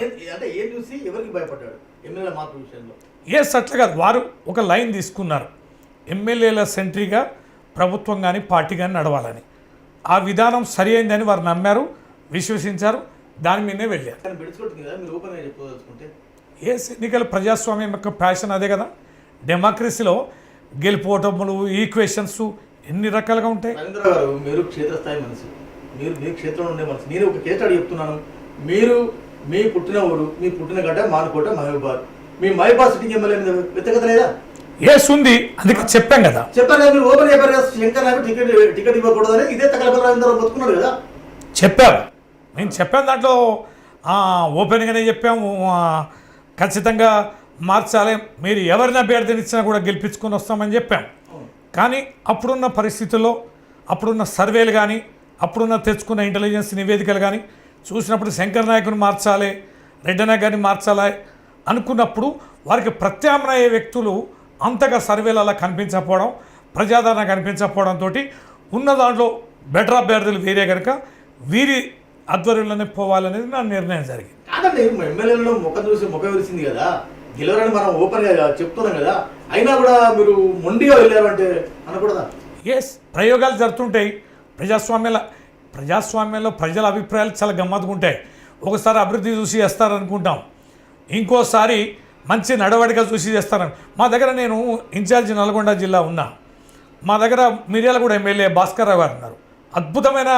అంటే ఏం చూసి ఎవరికి భయపడ్డాడు ఎమ్మెల్యేల మార్పు విషయంలో? ఎస్, అట్లా కాదు. వారు ఒక లైన్ తీసుకున్నారు, ఎమ్మెల్యేల సెంట్రీగా ప్రభుత్వం కానీ పార్టీ కానీ నడవాలని. ఆ విధానం సరి అయిందని వారు నమ్మారు, విశ్వసించారు, దాని మీదనే వెళ్ళారు. కానీ బిడుచుకుంటుంది కదా, మీరు ఓపెన్గా చెప్పుకోదలుచుకుంటే. ఎస్, ఎన్నికల ప్రజాస్వామ్యం యొక్క ప్యాషన్ అదే కదా. డెమోక్రసీలో గెలిపోవటములు, ఈక్వేషన్స్ ఎన్ని రకాలుగా ఉంటాయి. రవీంద్ర గారు, మీరు క్షేత్రస్థాయి మనిషి, మీరు క్షేత్రంలో ఉండే మనిషి. నేను ఒక కేసు అడిగి చెప్తున్నాను. మీరు మీ పుట్టిన ఊరు, మీ పుట్టిన గడ్డ మానుకోట మహబూబాద్, మీ మహబూబాద్ సిట్టింగ్ ఎమ్మెల్యే మీద వ్యతిరేకత లేదా? ఎస్ ఉంది, అందుకే చెప్పాం కదా. చెప్పారు కదా, మీరు ఓపెన్ చెప్పారు కదా, శంకర్ నాకు టికెట్ ఇవ్వకూడదని. ఇదే తగలపల్లి రవీంద్ర బతుకున్నాడు కదా. చెప్పారు, నేను చెప్పాను, దాంట్లో ఓపెన్గానే చెప్పాము. ఖచ్చితంగా మార్చాలి, మీరు ఎవరిని అభ్యర్థిని ఇచ్చినా కూడా గెలిపించుకొని వస్తామని చెప్పాం. కానీ అప్పుడున్న పరిస్థితుల్లో, అప్పుడున్న సర్వేలు కానీ, అప్పుడున్న తెచ్చుకున్న ఇంటెలిజెన్స్ నివేదికలు కానీ చూసినప్పుడు శంకర్ నాయకుని మార్చాలి, రెడ్డి నాయక్ గారిని మార్చాలి అనుకున్నప్పుడు వారికి ప్రత్యామ్నాయ వ్యక్తులు అంతగా సర్వేలు అలా కనిపించకపోవడం, ప్రజాదరణ కనిపించకపోవడంతో ఉన్న దాంట్లో బెటర్ అభ్యర్థులు వేరే కనుక వీరి ఆధ్వర్యంలోనే పోవాలనేది నా నిర్ణయం జరిగింది. కాదండి, ఎమ్మెల్యేలో ముఖం చూసి ముఖం విరిసింది కదా, గెలవరని మనం ఓపెన్గా చెప్తున్నాం కదా, అయినా కూడా మీరు మొండిగా వెళ్ళారంటే అనకూడదా? ఎస్, ప్రయోగాలు జరుగుతుంటాయి ప్రజాస్వామ్యంలో ప్రజల అభిప్రాయాలు చాలా గమ్మత్తుగా ఉంటాయి. ఒకసారి అభివృద్ధి చూసి చేస్తారనుకుంటాం, ఇంకోసారి మంచి నడవడిక చూసి చేస్తారని. మా దగ్గర నేను ఇన్ఛార్జి నల్గొండ జిల్లా ఉన్నా, మా దగ్గర మిర్యాలగూడ ఎమ్మెల్యే భాస్కర్ రావు గారు ఉన్నారు, అద్భుతమైన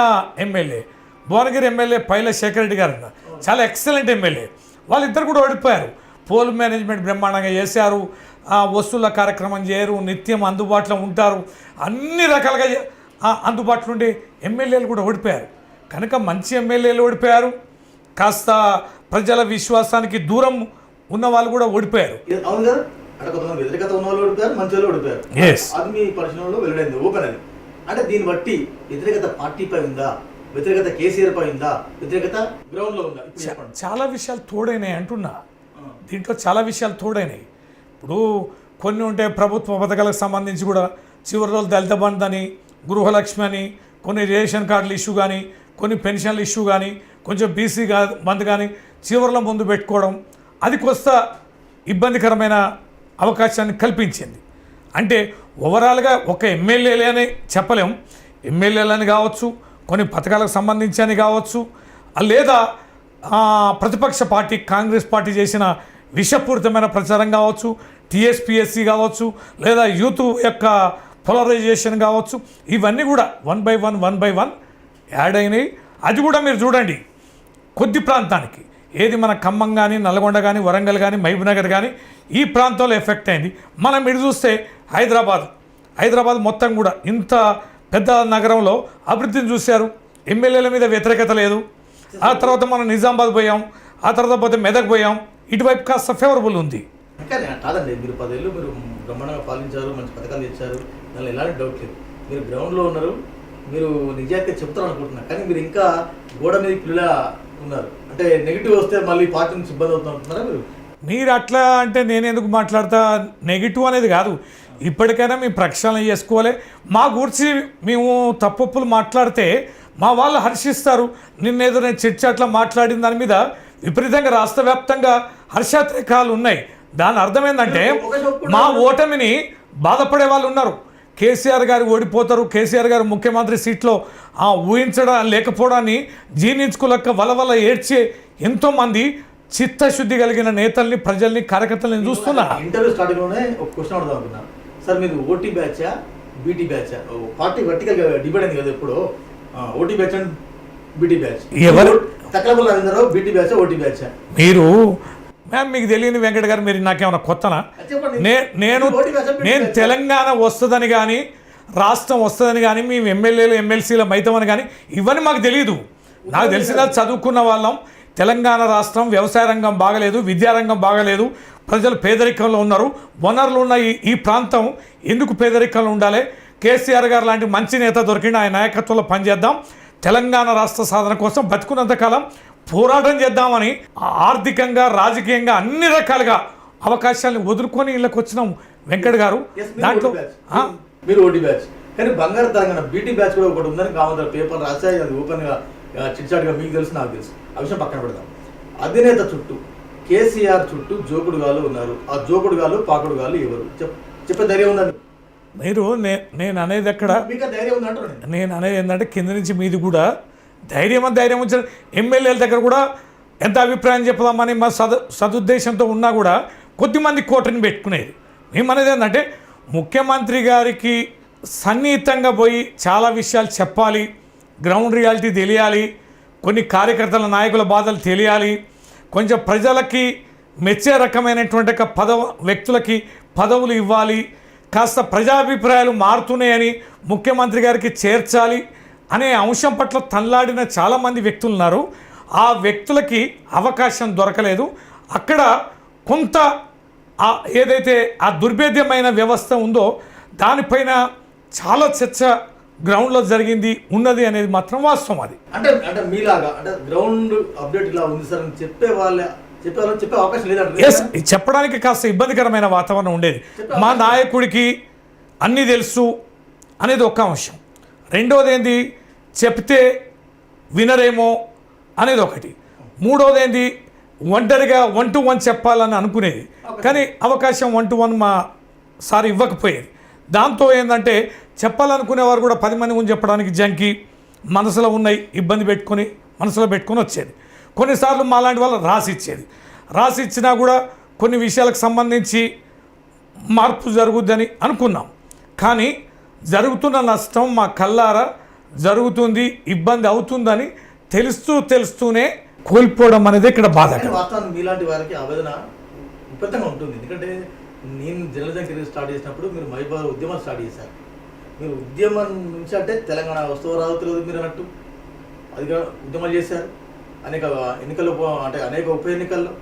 ఎమ్మెల్యే. భువనగిరి ఎమ్మెల్యే పైల శేఖర్ రెడ్డి గారు ఉన్నారు, చాలా ఎక్సలెంట్ ఎమ్మెల్యే. వాళ్ళిద్దరు కూడా ఓడిపోయారు. పోల్ మేనేజ్మెంట్ బ్రహ్మాండంగా చేశారు, వస్తువుల కార్యక్రమం చేయరు, నిత్యం అందుబాటులో ఉంటారు, అన్ని రకాలుగా అందుబాటులో ఉండే ఎమ్మెల్యేలు కూడా ఓడిపోయారు. కనుక మంచి ఎమ్మెల్యేలు ఓడిపోయారు, కాస్త ప్రజల విశ్వాసానికి దూరం ఉన్న వాళ్ళు కూడా ఓడిపోయారు. అవును కదా, అంటే కొంతమంది వ్యతిరేకత ఉన్న వాళ్ళు ఓడిపోయారు, మంచి వాళ్ళు ఓడిపోయారు. అది మీ పరిశీలనలో వెల్లడైంది ఓపెన్ అని. అంటే దీన్ని బట్టి వ్యతిరేకత పార్టీపై ఉందా, వ్యతిరేకత కేసీఆర్ పై ఉందా, వ్యతిరేకత గ్రౌండ్ లో ఉందా? చాలా విషయాలు తోడైనాయి అంటున్నా, దీంట్లో చాలా విషయాలు తోడైనాయి. ఇప్పుడు కొన్ని ఉంటే ప్రభుత్వ పథకాలకు సంబంధించి కూడా చివరి రోజు దళిత బంధు అని, గృహలక్ష్మి అని, కొన్ని రేషన్ కార్డుల ఇష్యూ కానీ, కొన్ని పెన్షన్ల ఇష్యూ కానీ, కొంచెం బీసీ బంధు కానీ చివరిలో ముందు పెట్టుకోవడం, అది కొత్త ఇబ్బందికరమైన అవకాశాన్ని కల్పించింది. అంటే ఓవరాల్గా ఒక ఎమ్మెల్యేలే అని చెప్పలేం, ఎమ్మెల్యేలని కావచ్చు, కొన్ని పథకాలకు సంబంధించి అని కావచ్చు, లేదా ప్రతిపక్ష పార్టీ కాంగ్రెస్ పార్టీ చేసిన విషపూరితమైన ప్రచారం కావచ్చు, టీఎస్పీఎస్సీ కావచ్చు, లేదా యూత్ యొక్క పోలరైజేషన్ కావచ్చు, ఇవన్నీ కూడా వన్ బై వన్ యాడ్ అయినాయి. అది కూడా మీరు చూడండి, కొద్ది ప్రాంతానికి ఏది మన ఖమ్మం కానీ, నల్గొండ కానీ, వరంగల్ కానీ, మహబూబ్నగర్ కానీ ఈ ప్రాంతంలో ఎఫెక్ట్ అయింది. మనం ఇటు చూస్తే హైదరాబాద్ మొత్తం కూడా ఇంత పెద్ద నగరంలో అభివృద్ధిని చూశారు, ఎమ్మెల్యేల మీద వ్యతిరేకత లేదు. ఆ తర్వాత మనం నిజామాబాద్ పోయాం, ఆ తర్వాత పోతే మెదక్ పోయాం, ఇటువైపు కాస్త ఫేవరబుల్ ఉంది. కాదండి, మీరు 10 ఏళ్ళు మీరు బ్రహ్మాండంగా పాలించారు, మంచి పథకాలు ఇచ్చారు, దానిలో ఎలాంటి డౌట్ లేదు. మీరు గ్రౌండ్లో ఉన్నారు, మీరు నిజాయితీ చెప్తారు అనుకుంటున్నారు, కానీ మీరు ఇంకా గోడ మీద పిల్లలా ఉన్నారు. అంటే నెగిటివ్ వస్తే మళ్ళీ పార్టీ నుంచి ఇబ్బంది అవుతుంది అంటున్నారా మీరు అట్లా అంటే నేను ఎందుకు మాట్లాడతా? నెగిటివ్ అనేది కాదు, ఇప్పటికైనా మేము ప్రక్షాళన చేసుకోవాలి. మా గురించి మేము తప్పులు మాట్లాడితే మా వాళ్ళు హర్షిస్తారు. నిన్నేదో నేను చిట్చాట్లా మాట్లాడిన దాని మీద విపరీతంగా రాష్ట్ర వ్యాప్తంగా హర్షాతిరేకాలు ఉన్నాయి. దాని అర్థం ఏంటంటే మా ఓటమిని బాధపడే వాళ్ళు ఉన్నారు. కేసీఆర్ గారు ఓడిపోతారు, కేసీఆర్ గారు ముఖ్యమంత్రి సీట్లో ఊహించడం లేకపోవడాన్ని జీర్ణించుకోలేక వలవల ఏడ్చే ఎంతోమంది చిత్తశుద్ధి కలిగిన నేతల్ని, ప్రజల్ని, కార్యకర్తలను చూస్తున్నా. ఇంటర్వ్యూ స్టార్టింగ్లోనే ఒక క్వశ్చన్ అడుగుదాం అనుకున్నా సార్, మీరు ఓటీ బ్యాచా బీటీ బ్యాచా? పార్టీ వర్టికల్ డిబేట్ అయింది కదా ఎప్పుడు, OT batch and BT batch. ఎవరు తక్లబుల్ రవీంద్రరావు బీటీ బ్యాచా ఓటీ బ్యాచా? మీరు మీకు తెలియని వెంకట గారు, మీరు నాకేమన్నా కొత్తనా? నేను తెలంగాణ వస్తుందని కానీ, రాష్ట్రం వస్తుందని కానీ, మేము ఎమ్మెల్యేలు ఎమ్మెల్సీల మైతమని కానీ ఇవన్నీ మాకు తెలియదు. నాకు తెలిసిందా చదువుకున్న వాళ్ళం. తెలంగాణ రాష్ట్రం వ్యవసాయ రంగం బాగలేదు, విద్యారంగం బాగలేదు, ప్రజలు పేదరికంలో ఉన్నారు. వనరులు ఉన్న ఈ ప్రాంతం ఎందుకు పేదరికంలో ఉండాలి? కేసీఆర్ గారు లాంటి మంచి నేత దొరికింది, ఆయన నాయకత్వంలో పనిచేద్దాం, తెలంగాణ రాష్ట్ర సాధన కోసం బతుకున్నంతకాలం పోరాటం చేద్దామని ఆర్థికంగా, రాజకీయంగా అన్ని రకాలుగా అవకాశాలను వదులుకొని ఇళ్ళకి వచ్చినాం వెంకట్ గారు. దాంట్లో మీరు ఓటీ బ్యాచ్, కానీ బంగారు తెలంగాణ బీటీ బ్యాచ్ కూడా ఒకటి ఉందని కావాలి పేపర్ రాశాయి, అది ఓపెన్గా చిట్చాటుగా మీకు తెలుసు, నాకు తెలుసు. ఆ విషయం పక్కన పెడదాం. అధినేత చుట్టూ కేసీఆర్ చుట్టూ జోకుడుగాలు ఉన్నారు. ఆ జోకుడుగాలు పాకుడుగాలు ఎవరు చెప్పే ధైర్యం ఉందండి మీరు నేను అనేది ఎక్కడ మీకు ధైర్యం ఉందంటారు. నేను అనేది ఏంటంటే కింద నుంచి మీది కూడా ధైర్యం ఉంచిన ఎమ్మెల్యేల దగ్గర కూడా ఎంత అభిప్రాయం చెప్పదామని మా సదుద్దేశంతో ఉన్నా కూడా కొద్దిమంది కోటని పెట్టుకునేది. మేము అనేది ఏంటంటే ముఖ్యమంత్రి గారికి సన్నిహితంగా పోయి చాలా విషయాలు చెప్పాలి, గ్రౌండ్ రియాలిటీ తెలియాలి, కొన్ని కార్యకర్తల నాయకుల బాధలు తెలియాలి, కొంచెం ప్రజలకి మెచ్చే రకమైనటువంటి వ్యక్తులకి పదవులు ఇవ్వాలి, కాస్త ప్రజాభిప్రాయాలు మారుతున్నాయని ముఖ్యమంత్రి గారికి చేర్చాలి అనే అంశం పట్ల తనలాడిన చాలామంది వ్యక్తులు ఉన్నారు. ఆ వ్యక్తులకి అవకాశం దొరకలేదు. అక్కడ కొంత ఏదైతే ఆ దుర్భేద్యమైన వ్యవస్థ ఉందో దానిపైన చాలా చర్చ గ్రౌండ్లో జరిగింది ఉన్నది అనేది మాత్రం వాస్తవం. అది అంటే మీలాగా అంటే గ్రౌండ్ అప్డేట్ ఇలా ఉంది సార్ అని చెప్పే అవకాశం లేదంటే ఎస్, చెప్పడానికి కాస్త ఇబ్బందికరమైన వాతావరణం ఉండేది. మా నాయకుడికి అన్నీ తెలుసు అనేది ఒక అంశం. రెండోది ఏంది, చెప్తే వినరేమో అనేది ఒకటి. మూడోది ఏంది, ఒంటరిగా 1-to-1 చెప్పాలని అనుకునేది, కానీ అవకాశం 1-to-1 మా సార్ ఇవ్వకపోయేది. దాంతో ఏంటంటే చెప్పాలనుకునేవారు కూడా 10 మంది ముందు చెప్పడానికి జంకి మనసులో ఉన్నాయి ఇబ్బంది పెట్టుకొని మనసులో పెట్టుకొని వచ్చేది. కొన్నిసార్లు మాలాంటి వాళ్ళు రాసి ఇచ్చినా కూడా కొన్ని విషయాలకు సంబంధించి మార్పు జరుగుద్దని అనుకున్నాం. కానీ జరుగుతున్న నష్టం మా కళ్ళారా జరుగుతుంది, ఇబ్బంది అవుతుందని తెలుస్తూనే కోల్పోవడం అనేది ఇక్కడ బాధాకరం. వాస్తవాన్ని మీలాంటి వారికి ఆవేదన విపరీతంగా ఉంటుంది. ఎందుకంటే నేను జర్నలిజం కెరీర్ స్టార్ట్ చేసినప్పుడు మీరు మహిబాద్ ఉద్యమం స్టార్ట్ చేశారు. మీరు ఉద్యమం నుంచి అంటే తెలంగాణ వస్తువు రాదు తెలియదు మీరు అన్నట్టు అది ఉద్యమాలు చేశారు. అనేక ఎన్నికల్లో అంటే అనేక ఉప ఎన్నికల్లో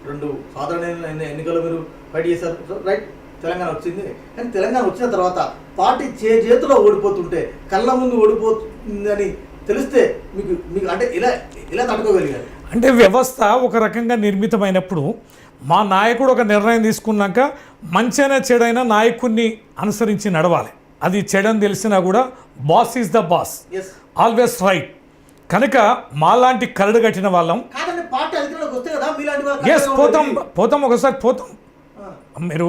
2 సాధారణ ఎన్నికల్లో మీరు ఫైట్ చేశారు. రైట్, తెలంగాణ వచ్చింది. కానీ తెలంగాణ వచ్చిన తర్వాత పార్టీ చేతిలో ఓడిపోతుంటే కళ్ళ ముందు ఓడిపోతుందని తెలిస్తే మీకు అంటే ఇలా తట్టుకోగలిగారు. అంటే వ్యవస్థ ఒక రకంగా నిర్మితమైనప్పుడు మా నాయకుడు ఒక నిర్ణయం తీసుకున్నాక మంచైనా చెడైనా నాయకుడిని అనుసరించి నడవాలి. అది చెడని తెలిసినా కూడా boss is the boss, always right. కనుక మాలాంటి కరడు కట్టిన వాళ్ళం ఎస్ పోతాం ఒకసారి పోతాం. మీరు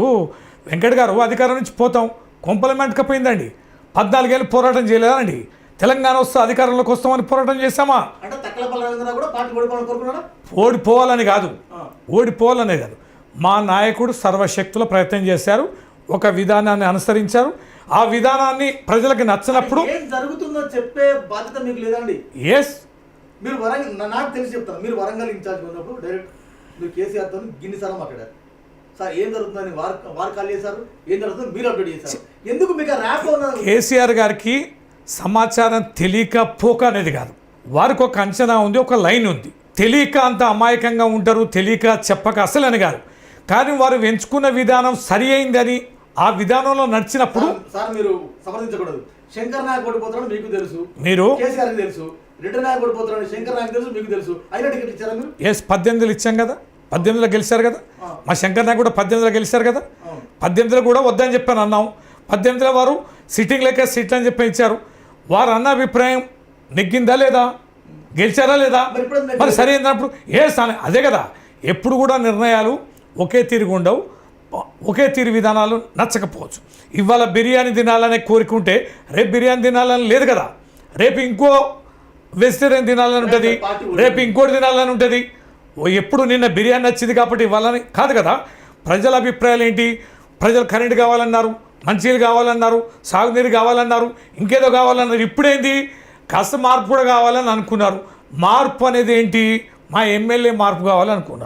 వెంకట్ గారు అధికారం నుంచి పోతాం కొంపలమెంట్కపోయిందండి. 14 ఏళ్ళు పోరాటం చేయలేదా అండి? తెలంగాణ వస్తే అధికారంలోకి వస్తామని పోరాటం చేశామా? ఓడిపోవాలని కాదు, మా నాయకుడు సర్వశక్తుల ప్రయత్నం చేశారు, ఒక విధానాన్ని అనుసరించారు. ఆ విధానాన్ని ప్రజలకు నచ్చినప్పుడు జరుగుతుందో చెప్పే బాధ్యత మీకు లేదండి. ఎస్, మీరు నాకు తెలిసి చెప్తాను, మీరు వరంగల్ ఇన్ఛార్జ్ ఉన్నప్పుడు డైరెక్ట్ మీరు కేసీఆర్తో గిన్నిసార్లు మాట్లాడారు. సార్ ఏం జరుగుతుందని వారు కాల్ చేశారు, ఏం జరుగుతుంది మీరు అప్డేట్ చేశారు. ఎందుకు మీకు ర్యాప్ ఉన్నది? కేసీఆర్ గారికి సమాచారం తెలియక పోక అనేది కాదు, వారికి ఒక అంచనా ఉంది, ఒక లైన్ ఉంది. తెలియక అంత అమాయకంగా ఉంటారు, తెలియక చెప్పక అసలు అని కాదు. కానీ వారు ఎంచుకున్న విధానం సరి అయిందని ఆ విధానంలో నడిచినప్పుడు సార్ మీరు సమర్థించకూడదు. శంకర్ నాయక్ ఓడిపోతారని మీకు తెలుసు, మీరు కేసీఆర్ తెలుసు, రెడ్డి నాయక్ ఓడిపోతారని శంకర్ నాయక్ తెలుసు, మీకు తెలుసు. అయినా టికెట్ ఇచ్చారా మీరు? ఎస్, 18 ఇచ్చాం కదా, 18లో గెలిచారు కదా. మా శంకర్ నాయక్ కూడా 18లో గెలిచారు కదా. 18లో కూడా వద్దని చెప్పాను అన్నాం. 18లో వారు సిట్టింగ్ లెక్క సీట్లు అని చెప్పి ఇచ్చారు. వారు అన్న అభిప్రాయం నెగ్గిందా లేదా, గెలిచారా లేదా, మరి సరే అన్నప్పుడు అదే కదా. ఎప్పుడు కూడా నిర్ణయాలు ఒకే తీరుగా ఉండవు, ఒకే తీరు విధానాలు నచ్చకపోవచ్చు. ఇవాళ బిర్యానీ తినాలనే కోరుకుంటే రేపు బిర్యానీ తినాలని లేదు కదా, రేపు ఇంకో వెజిటేరియన్ తినాలని ఉంటుంది, రేపు ఇంకోటి తినాలని ఉంటుంది. ఎప్పుడు నిన్న బిర్యానీ నచ్చింది కాబట్టి ఇవ్వాలని కాదు కదా. ప్రజల అభిప్రాయాలు ఏంటి? ప్రజలు కరెంట్ కావాలన్నారు, మంచినీళ్ళు కావాలన్నారు, సాగునీరు కావాలన్నారు, ఇంకేదో కావాలన్నారు. ఇప్పుడేంటి, కాస్త మార్పు కూడా కావాలని అనుకున్నారు. మార్పు అనేది ఏంటి? మా ఎమ్మెల్యే మార్పు కావాలనుకున్నారు.